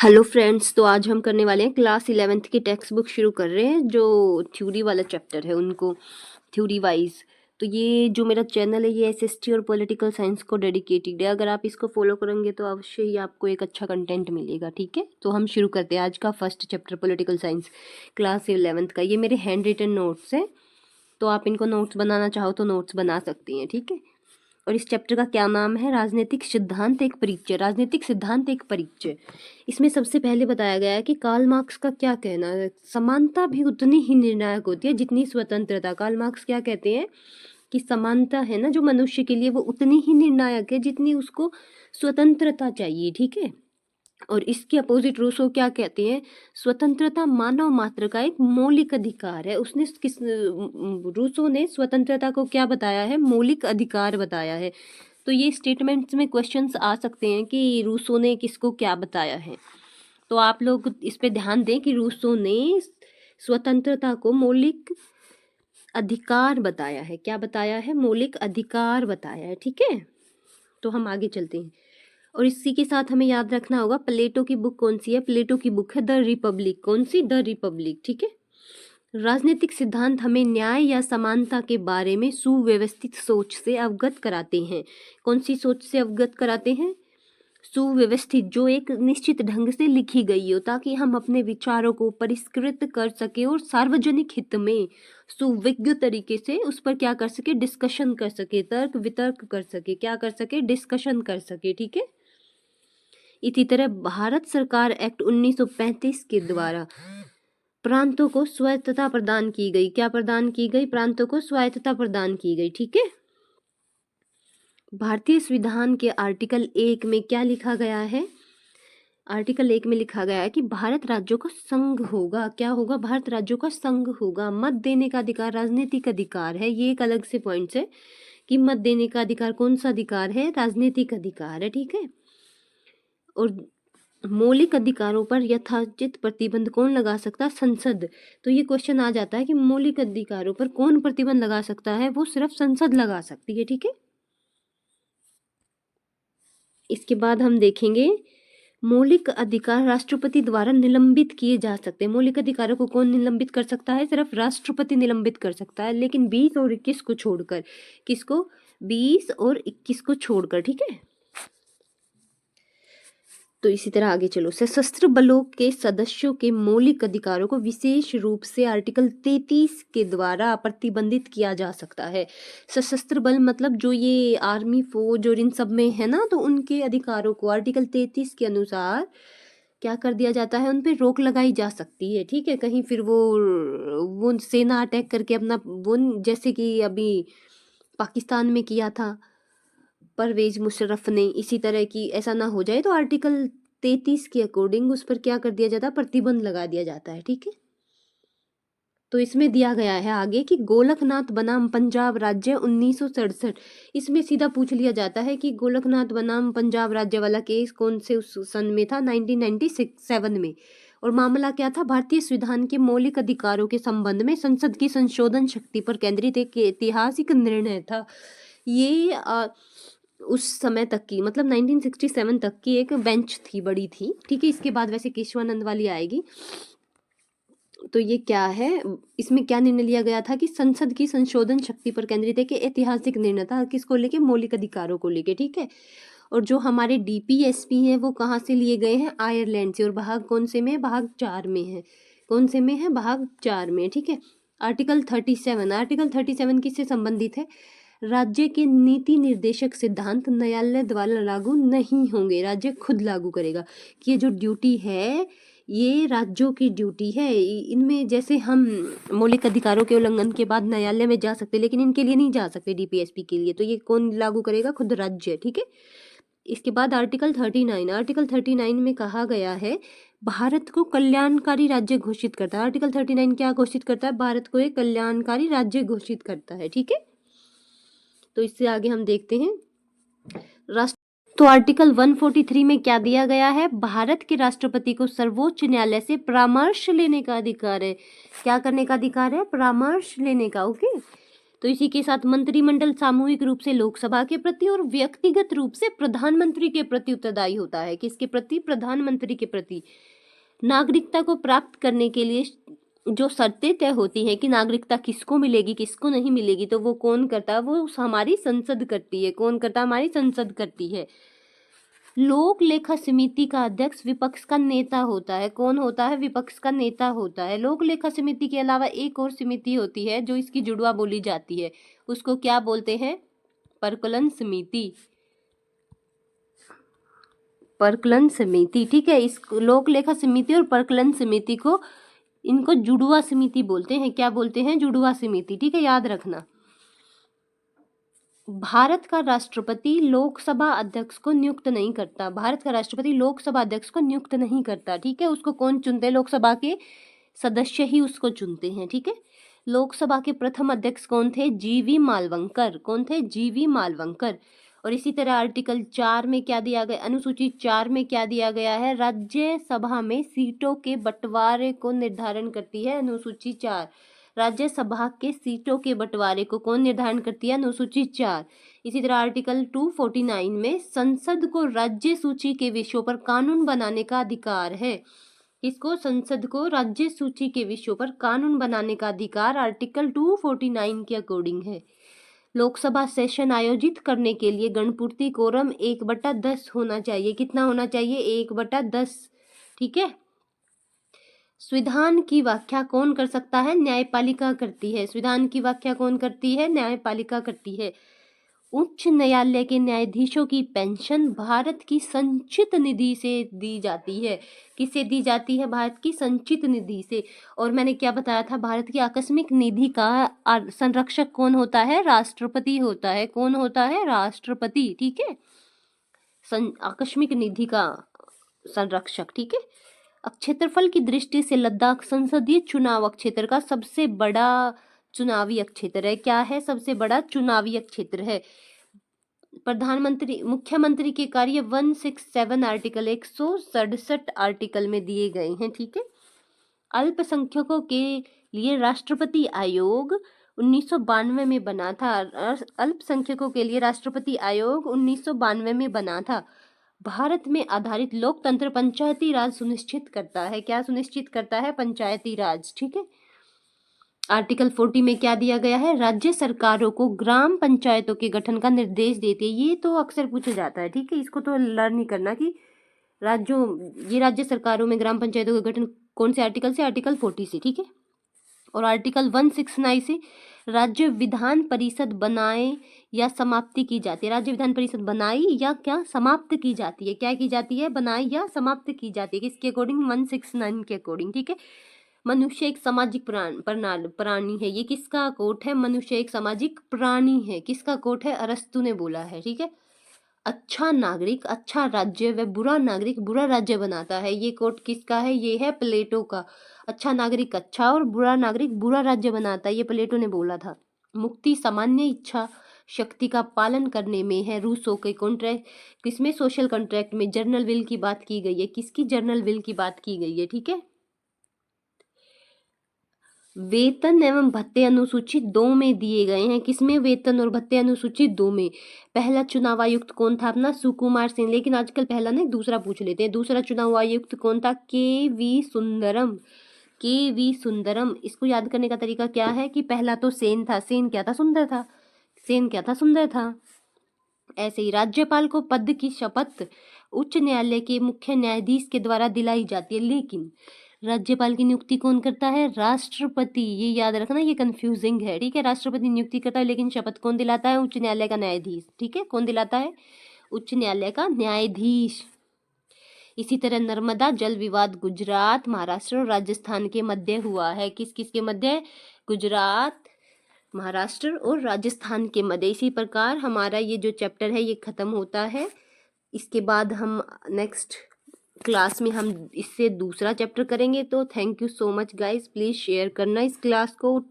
Hello friends, तो आज हम करने वाले हैं क्लास 11th की टेक्स्ट बुक शुरू कर रहे हैं जो थ्योरी वाला चैप्टर है उनको थ्योरी वाइज। तो ये जो मेरा चैनल है ये एसएसटी और पॉलिटिकल साइंस को डेडिकेटेड है। अगर आप इसको फॉलो करेंगे तो अवश्य ही आपको एक अच्छा कंटेंट मिलेगा। ठीक है, तो हम शुरू करते हैं आज का first chapter political science class 11th का। ये मेरे हैंड रिटन नोट्स हैं, तो आप इनको नोट्स बनाना चाहो तो नोट्स बना सकती हैं। ठीक है, और इस चैप्टर का क्या नाम है? राजनीतिक सिद्धांत एक परिचय। राजनीतिक सिद्धांत एक परिचय। इसमें सबसे पहले बताया गया है कि कार्ल मार्क्स का क्या कहना है, समानता भी उतनी ही निर्णायक होती है जितनी स्वतंत्रता। कार्ल मार्क्स क्या कहते हैं कि समानता है ना जो मनुष्य के लिए, वो उतनी ही निर्णायक है जितनी उसको स्वतंत्रता चाहिए। ठीक है, और इसके अपोजिट रूसो क्या कहते हैं? स्वतंत्रता मानव मात्र का एक मौलिक अधिकार है। उसने रूसो ने स्वतंत्रता को क्या बताया है? मौलिक अधिकार बताया है। तो ये स्टेटमेंट्स में क्वेश्चंस आ सकते हैं कि रूसो ने किसको क्या बताया है। तो आप लोग इस पे ध्यान दें कि रूसो ने स्वतंत्रता को मौलिक अधिकार बताया है। क्या बताया है? मौलिक अधिकार बताया है। ठीक है, तो हम आगे चलते हैं। और इसी के साथ हमें याद रखना होगा प्लेटो की बुक कौन सी है? प्लेटो की बुक है द रिपब्लिक। कौन सी? The Republic. ठीक है, राजनीतिक सिद्धांत हमें न्याय या समानता के बारे में सुव्यवस्थित सोच से अवगत कराते हैं। कौन सी सोच से अवगत कराते हैं? सुव्यवस्थित, जो एक निश्चित ढंग से लिखी गई हो ताकि हम अपने विचारों को परिष्कृत कर सके और सार्वजनिक हित में सुविज्ञ तरीके से उस पर क्या कर सके? डिस्कशन कर सके, तर्क वितर्क कर सके। क्या कर सके? डिस्कशन कर सके। ठीक है, इसी तरह भारत सरकार एक्ट 1935 के द्वारा प्रांतों को स्वायत्तता प्रदान की गई। क्या प्रदान की गई? प्रांतों को स्वायत्तता प्रदान की गई। ठीक है, भारतीय संविधान के आर्टिकल 1 में क्या लिखा गया है? आर्टिकल 1 में लिखा गया है कि भारत राज्यों का संघ होगा। क्या होगा? भारत राज्यों का संघ होगा। मत देने का अधिकार राजनीतिक अधिकार है। ये एक अलग से पॉइंट है कि मत देने का अधिकार कौन सा अधिकार है? राजनीतिक अधिकार है। ठीक है, और मौलिक अधिकारों पर यथाचित प्रतिबंध कौन लगा सकता है? संसद। तो ये क्वेश्चन आ जाता है कि मौलिक अधिकारों पर कौन प्रतिबंध लगा सकता है? वो सिर्फ संसद लगा सकती है। ठीक है, इसके बाद हम देखेंगे मौलिक अधिकार राष्ट्रपति द्वारा निलंबित किए जा सकते हैं। मौलिक अधिकारों को कौन निलंबित कर सकता है? सिर्फ राष्ट्रपति निलंबित कर सकता है, लेकिन 20 और 21 को छोड़कर। किसको? 20 और 21 को छोड़कर। ठीक है, तो इसी तरह आगे चलो। सशस्त्र बलों के सदस्यों के मौलिक अधिकारों को विशेष रूप से आर्टिकल 33 के द्वारा प्रतिबंधित किया जा सकता है। सशस्त्र बल मतलब जो ये आर्मी फौज और इन सब में है ना, तो उनके अधिकारों को आर्टिकल 33 के अनुसार क्या कर दिया जाता है? उन पे रोक लगाई जा सकती है। ठीक है, कहीं फिर वो सेना अटैक करके अपना वो, जैसे कि अभी पाकिस्तान में किया था परवेज मुशर्रफ ने, इसी तरह की ऐसा ना हो जाए, तो आर्टिकल 33 के अकॉर्डिंग उस पर क्या कर दिया जाता है? प्रतिबंध लगा दिया जाता है। ठीक है, तो इसमें दिया गया है आगे कि गोलकनाथ बनाम पंजाब राज्य 1967। इसमें सीधा पूछ लिया जाता है कि गोलकनाथ बनाम पंजाब राज्य वाला केस कौन से उस सन में था? 1997 में। और मामला क्या था? भारतीय संविधान के मौलिक अधिकारों के संबंध में संसद की संशोधन शक्ति पर केंद्रित एक ऐतिहासिक निर्णय था। ये उस समय तक की, मतलब 1967 तक की एक बेंच थी, बड़ी थी। ठीक है, इसके बाद वैसे केशवानंद वाली आएगी। तो ये क्या है? इसमें क्या निर्णय लिया गया था कि संसद की संशोधन शक्ति पर केंद्रित है, कि ऐतिहासिक निर्णय था। किसको लेके? मौलिक अधिकारों को लेके। ठीक है, और जो हमारे डीपीएसपी हैं वो कहाँ से लिए गए हैं? आयरलैंड से। और भाग कौन से में? भाग 4 में है। कौन से में है? भाग 4 में। ठीक है, आर्टिकल 37। आर्टिकल 37 किससे संबंधित है? राज्य के नीति निर्देशक सिद्धांत न्यायालय द्वारा लागू नहीं होंगे, राज्य खुद लागू करेगा। कि ये जो ड्यूटी है ये राज्यों की ड्यूटी है। इनमें जैसे हम मौलिक अधिकारों के उल्लंघन के बाद न्यायालय में जा सकते, लेकिन इनके लिए नहीं जा सकते, डीपीएसपी के लिए। तो ये कौन लागू करेगा? खुद राज्य। ठीक है, इसके बाद आर्टिकल 39। आर्टिकल 39 में कहा गया है भारत को कल्याणकारी राज्य घोषित करता है। आर्टिकल 39 क्या घोषित करता है? भारत को एक कल्याणकारी राज्य घोषित करता है। ठीक है, तो इससे आगे हम देखते हैं राष्ट्र। तो आर्टिकल 143 में क्या दिया गया है? भारत के राष्ट्रपति को सर्वोच्च न्यायालय से परामर्श लेने का अधिकार है। क्या करने का अधिकार है? परामर्श लेने का। ओके, तो इसी के साथ मंत्रिमंडल सामूहिक रूप से लोकसभा के प्रति और व्यक्तिगत रूप से प्रधानमंत्री के प्रति उत्तरदायी होता है। किसके प्रति? प्रधानमंत्री के प्रति। नागरिकता को प्राप्त करने के लिए जो शर्तें तय होती हैं कि नागरिकता किसको मिलेगी किसको नहीं मिलेगी, तो वो कौन करता है? वो हमारी संसद करती है। कौन करता है? हमारी संसद करती है। लोक लेखा समिति का अध्यक्ष विपक्ष का नेता होता है। कौन होता है? विपक्ष का नेता होता है। लोक लेखा समिति के अलावा एक और समिति होती है जो इसकी जुड़वा बोली जाती है, उसको क्या बोलते हैं? परकुलन समिति। परकुलन समिति, ठीक है। इस लोक लेखा समिति और परकुलन समिति को, इनको जुड़वा समिति बोलते हैं। क्या बोलते हैं? जुड़वा समिति, ठीक है, याद रखना। भारत का राष्ट्रपति लोकसभा अध्यक्ष को नियुक्त नहीं करता। भारत का राष्ट्रपति लोकसभा अध्यक्ष को नियुक्त नहीं करता, ठीक है। उसको कौन चुनते हैं? लोकसभा के सदस्य ही उसको चुनते हैं, ठीक है। लोकसभा के प्रथम अध्यक्ष कौन थे? जीवी मालवंकर। कौन थे? जीवी मालवंकर। और इसी तरह आर्टिकल 4 में क्या दिया गया? अनुसूची 4 में क्या दिया गया है? राज्यसभा में सीटों के बंटवारे को निर्धारण करती है अनुसूची 4। राज्यसभा के सीटों के बंटवारे को कौन निर्धारण करती है? अनुसूची 4। इसी तरह आर्टिकल 249 में संसद को राज्य सूची के विषयों पर कानून बनाने का अधिकार है। इसको, संसद को राज्य सूची के विषयों पर कानून बनाने का अधिकार आर्टिकल 249 के अकॉर्डिंग है। लोकसभा सेशन आयोजित करने के लिए गणपूर्ति कोरम 1/10 होना चाहिए। कितना होना चाहिए? 1/10, ठीक है। संविधान की व्याख्या कौन कर सकता है? न्यायपालिका करती है। संविधान की व्याख्या कौन करती है? न्यायपालिका करती है। उच्च न्यायालय के न्यायाधीशों की पेंशन भारत की संचित निधि से दी जाती है। किससे दी जाती है? भारत की संचित निधि से। और मैंने क्या बताया था? भारत की आकस्मिक निधि का संरक्षक कौन होता है? राष्ट्रपति होता है। कौन होता है? राष्ट्रपति, ठीक है। आकस्मिक निधि का संरक्षक, ठीक है। क्षेत्रफल की दृष्टि से लद्दाख संसदीय चुनाव क्षेत्र का सबसे बड़ा चुनावी क्षेत्र है। क्या है? सबसे बड़ा चुनावी क्षेत्र है। प्रधानमंत्री, मुख्यमंत्री के कार्य 167 आर्टिकल 167 आर्टिकल में दिए गए हैं, ठीक है। अल्पसंख्यकों के लिए राष्ट्रपति आयोग 1992 में बना था। अल्पसंख्यकों के लिए राष्ट्रपति आयोग 1992 में बना था। भारत में आधारित लोकतंत्र पंचायती राज सुनिश्चित करता है। क्या सुनिश्चित करता है? पंचायती राज, ठीक है। आर्टिकल 40 में क्या दिया गया है? राज्य सरकारों को ग्राम पंचायतों के गठन का निर्देश देती है। ये तो अक्सर पूछा जाता है, ठीक है। इसको तो लर्न ही करना कि ये राज्य सरकारों में ग्राम पंचायतों का गठन कौन से आर्टिकल से? आर्टिकल 40 से, ठीक है। और आर्टिकल 169 से राज्य विधान परिषद बनाए या समाप्ति की जाती है। राज्य विधान परिषद बनाई या क्या? समाप्त की जाती है। क्या की जाती है? बनाई या समाप्त की जाती है। किसके अकॉर्डिंग? 169 के अकॉर्डिंग, ठीक है। मनुष्य एक सामाजिक प्राणी है। ये किसका कोट है? मनुष्य एक सामाजिक प्राणी है। किसका कोट है? अरस्तु ने बोला है, ठीक है। अच्छा नागरिक अच्छा राज्य व बुरा नागरिक बुरा राज्य बनाता है। ये कोट किसका है? ये है प्लेटो का। अच्छा नागरिक अच्छा और बुरा नागरिक बुरा राज्य बनाता है, ये प्लेटो ने बोला था। मुक्ति सामान्य इच्छा शक्ति का पालन करने में है। रूसो के कॉन्ट्रैक्ट, किसमें? सोशल कॉन्ट्रैक्ट में जर्नल विल की बात की गई है। किसकी? जर्नल विल की बात की गई है, ठीक है। वेतन एवं भत्ते अनुसूची 2 में दिए गए हैं। किसमें? वेतन और भत्ते अनुसूची 2 में। पहला चुनाव आयुक्त कौन था? अपना सुकुमार सेन। लेकिन आजकल पहला नहीं, दूसरा पूछ लेते हैं। दूसरा चुनाव आयुक्त कौन था? के.वी. सुंदरम। के.वी. सुंदरम। इसको याद करने का तरीका क्या है कि पहला तो सेन था। सेन क्या था? सुंदर था। सेन क्या था? सुंदर था। ऐसे ही राज्यपाल को पद की शपथ उच्च न्यायालय के मुख्य न्यायाधीश के द्वारा दिलाई जाती है। लेकिन राज्यपाल की नियुक्ति कौन करता है? राष्ट्रपति। ये याद रखना, ये कंफ्यूजिंग है, ठीक है। राष्ट्रपति नियुक्ति करता है, लेकिन शपथ कौन दिलाता है? उच्च न्यायालय का न्यायाधीश, ठीक है। कौन दिलाता है? उच्च न्यायालय का न्यायाधीश। इसी तरह नर्मदा जल विवाद गुजरात, महाराष्ट्र और राजस्थान के मध्य हुआ है। किस किस के मध्य? गुजरात, महाराष्ट्र और राजस्थान के मध्य। इसी प्रकार हमारा ये जो चैप्टर है ये खत्म होता है। इसके बाद हम नेक्स्ट क्लास में हम इससे दूसरा चैप्टर करेंगे। तो thank you so much guys, please share करना इस क्लास को।